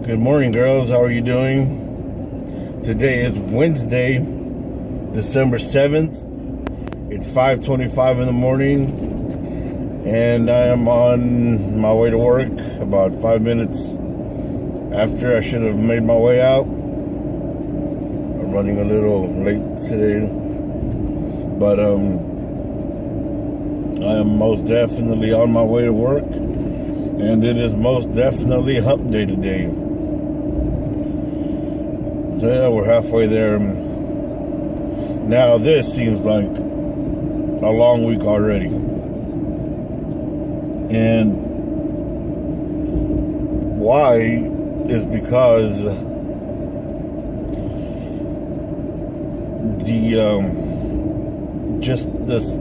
Good morning, girls. How are you doing? Today is Wednesday, December 7th. It's 5:25 in the morning, and I am on my way to work about 5 minutes after I should have made my way out. I'm running a little late today, but I am most definitely on my way to work, and it is most definitely Hump Day today. So yeah, we're halfway there. Now this seems like a long week already. And why is because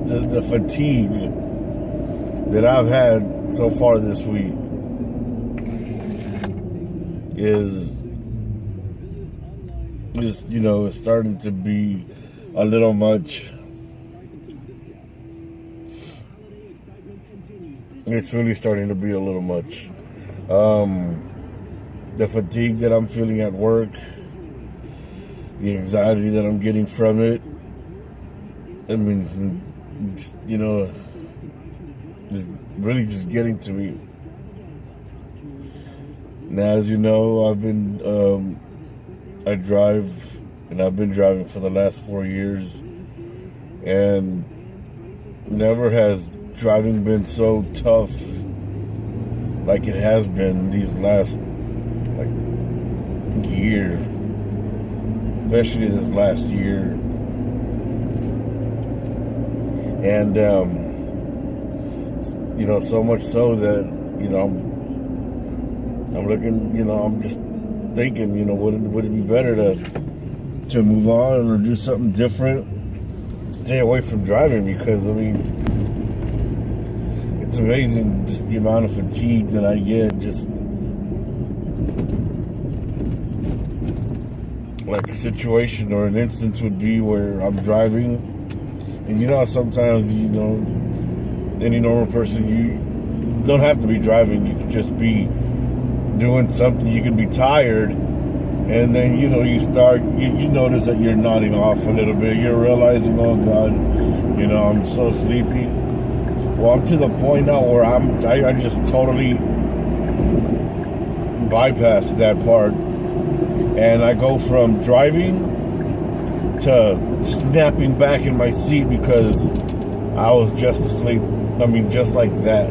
the fatigue that I've had so far this week is it's starting to be a little much. It's really starting to be a little much. The fatigue that I'm feeling at work, the anxiety that I'm getting from it, I mean, it's really just getting to me. Now, as you know, I drive, and I've been driving for the last 4 years, and never has driving been so tough like it has been these last year, especially this last year. And so much so that I'm looking, I'm just thinking, would it be better to move on or do something different, stay away from driving? Because it's amazing just the amount of fatigue that I get. Just like a situation or an instance would be where I'm driving, and sometimes any normal person, you don't have to be driving, you can just be doing something. You can be tired, and then you notice that you're nodding off a little bit. You're realizing, oh God, I'm so sleepy. Well, I'm to the point now where I just totally bypass that part, and I go from driving to snapping back in my seat because I was just asleep. Just like that,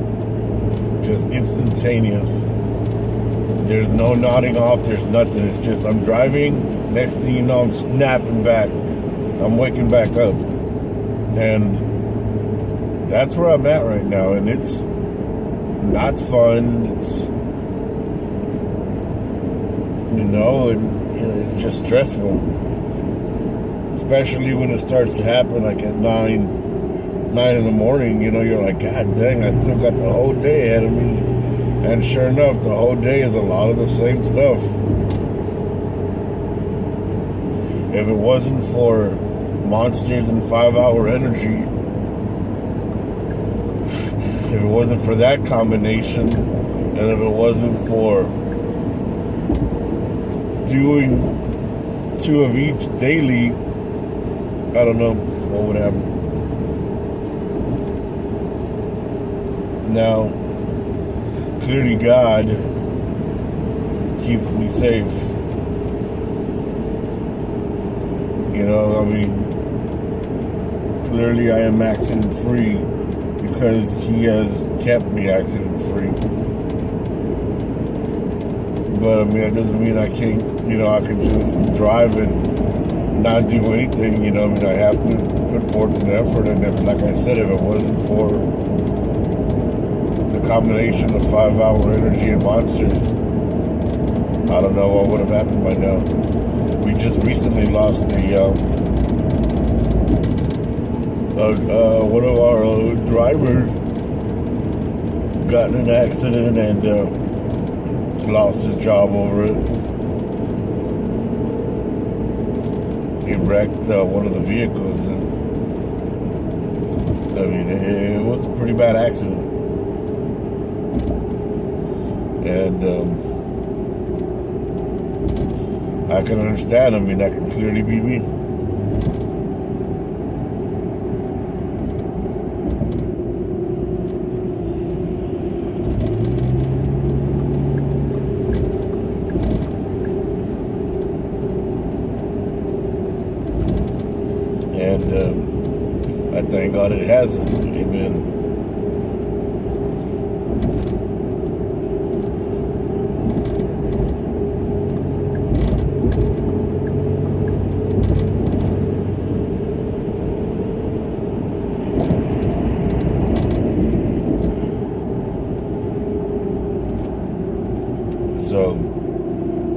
just instantaneous. There's no nodding off, there's nothing. It's just I'm driving, next thing you know, I'm snapping back. I'm waking back up. And that's where I'm at right now. And it's not fun. It's, it's just stressful. Especially when it starts to happen like at 9 in the morning, you're like, God dang, I still got the whole day ahead of me. And sure enough, the whole day is a lot of the same stuff. If it wasn't for Monsters and 5-Hour Energy, if it wasn't for that combination, and if it wasn't for doing 2 of each daily, I don't know what would happen. Now, clearly God keeps me safe. Clearly I am accident free because He has kept me accident free. But that doesn't mean I can't, I can just drive and not do anything. I have to put forth an effort. And like I said, if it wasn't for the combination of 5-Hour Energy and Monsters, I don't know what would have happened by now. We just recently lost one of our drivers got in an accident and lost his job over it. He wrecked one of the vehicles, and it was a pretty bad accident. And I can understand. I mean, that can clearly be me. And I thank God it hasn't. Amen. So,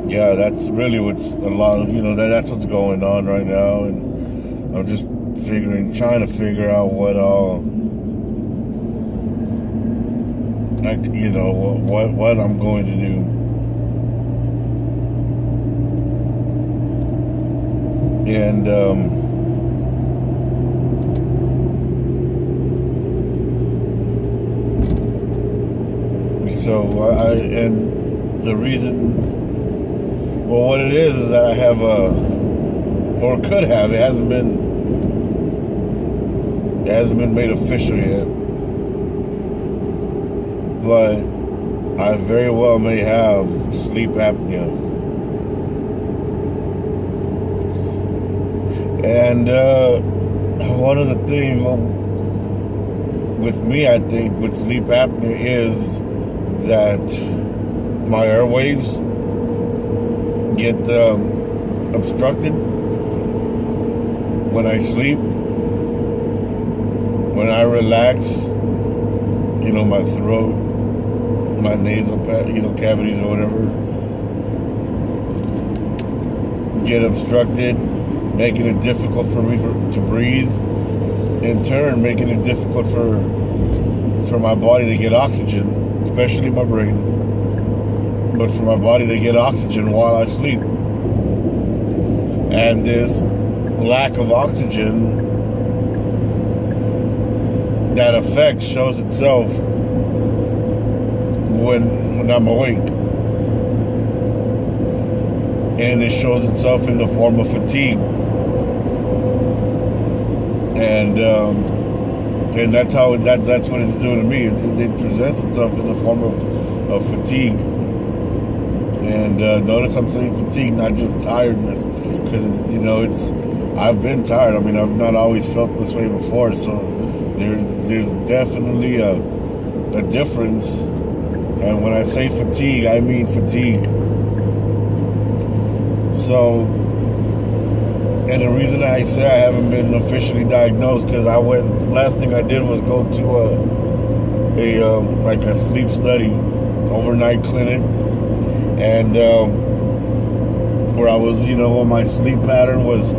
yeah, that's really what's a lot of, that's what's going on right now. And I'm just trying to figure out what what I'm going to do. And, and the reason, well, what it is that I have or could have, it hasn't been made official yet, but I very well may have sleep apnea. And one of the things with me, I think, with sleep apnea is that my airwaves get obstructed when I sleep. When I relax, my throat, my nasal, cavities or whatever, get obstructed, making it difficult for me to breathe. In turn, making it difficult for my body to get oxygen, especially my brain, but for my body to get oxygen while I sleep. And this lack of oxygen, that effect shows itself when I'm awake. And it shows itself in the form of fatigue. And that's how that's what it's doing to me. It presents itself in the form of fatigue. And notice I'm saying fatigue, not just tiredness, because I've been tired. I mean, I've not always felt this way before, so there's definitely a difference. And when I say fatigue, I mean fatigue. So, and the reason I say I haven't been officially diagnosed, because last thing I did was go to a sleep study, overnight clinic, and where I was, when my sleep pattern was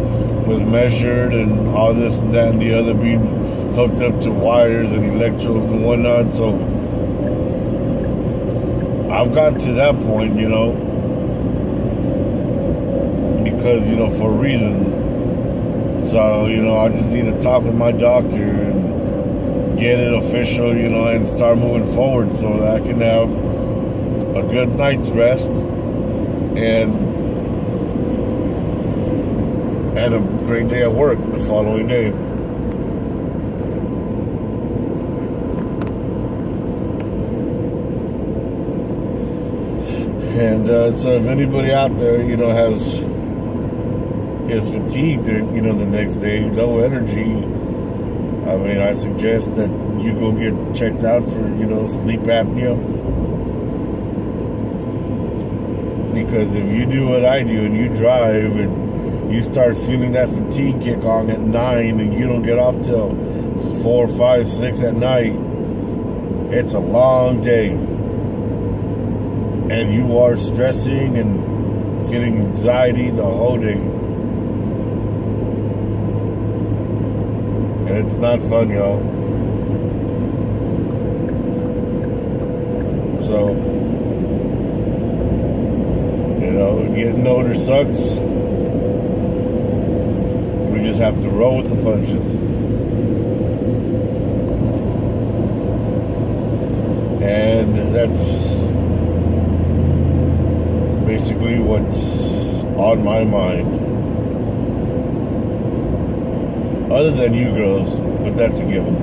measured and all this and that and the other, being hooked up to wires and electrodes and whatnot. So I've gotten to that point, because, for a reason. So, I just need to talk with my doctor and get it official, and start moving forward so that I can have a good night's rest and a great day at work the following day. And so if anybody out there, is fatigued, the next day, low energy, I mean, I suggest that you go get checked out for, sleep apnea. Because if you do what I do and you drive and you start feeling that fatigue kick on at 9 and you don't get off till 4, 5, 6 at night, it's a long day. And you are stressing and feeling anxiety the whole day. And it's not fun, y'all. So, getting older sucks. We just have to roll with the punches. And that's basically basically what's on my mind. Other than you girls, but that's a given.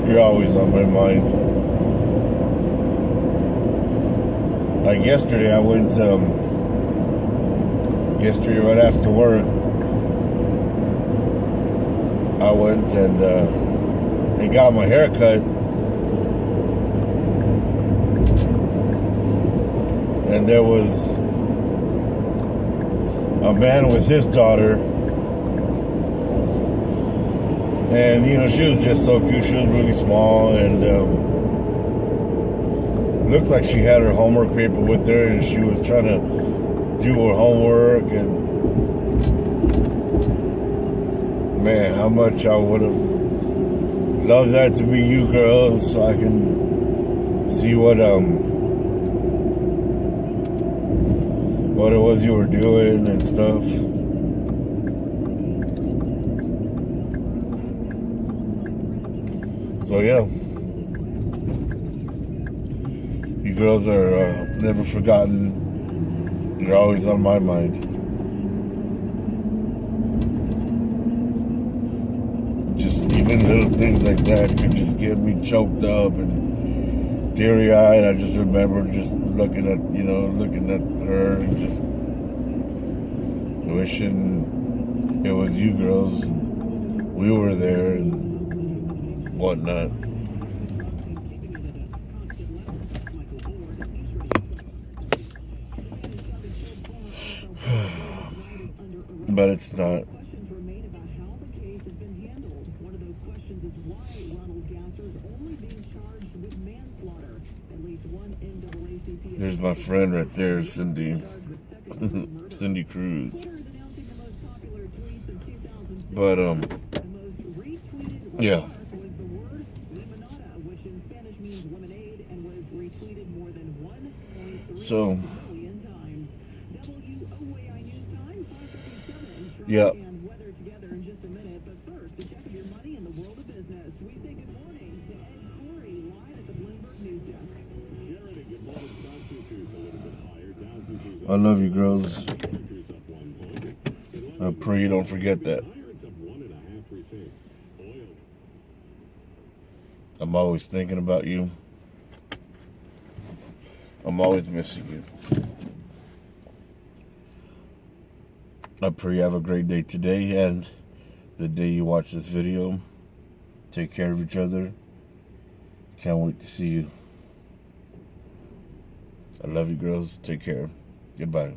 You're always on my mind. Like yesterday, I went, yesterday right after work, I went and got my hair cut. And there was a man with his daughter. And, you know, she was just so cute. She was really small. And looked like she had her homework paper with her. And she was trying to do her homework. And, man, how much I would have loved that to be you girls. So I can see what it was you were doing and stuff. So yeah, you girls are never forgotten. You're always on my mind. Just even little things like that could just get me choked up and teary-eyed. I just remember just looking at her and just wishing it was you girls. We were there and whatnot. But it's not. There's my friend right there, Cindy. Cindy Cruz. But yeah. So yeah. I love you girls. I pray you don't forget that. I'm always thinking about you. I'm always missing you. I pray you have a great day today and the day you watch this video. Take care of each other. Can't wait to see you. I love you girls. Take care. Goodbye.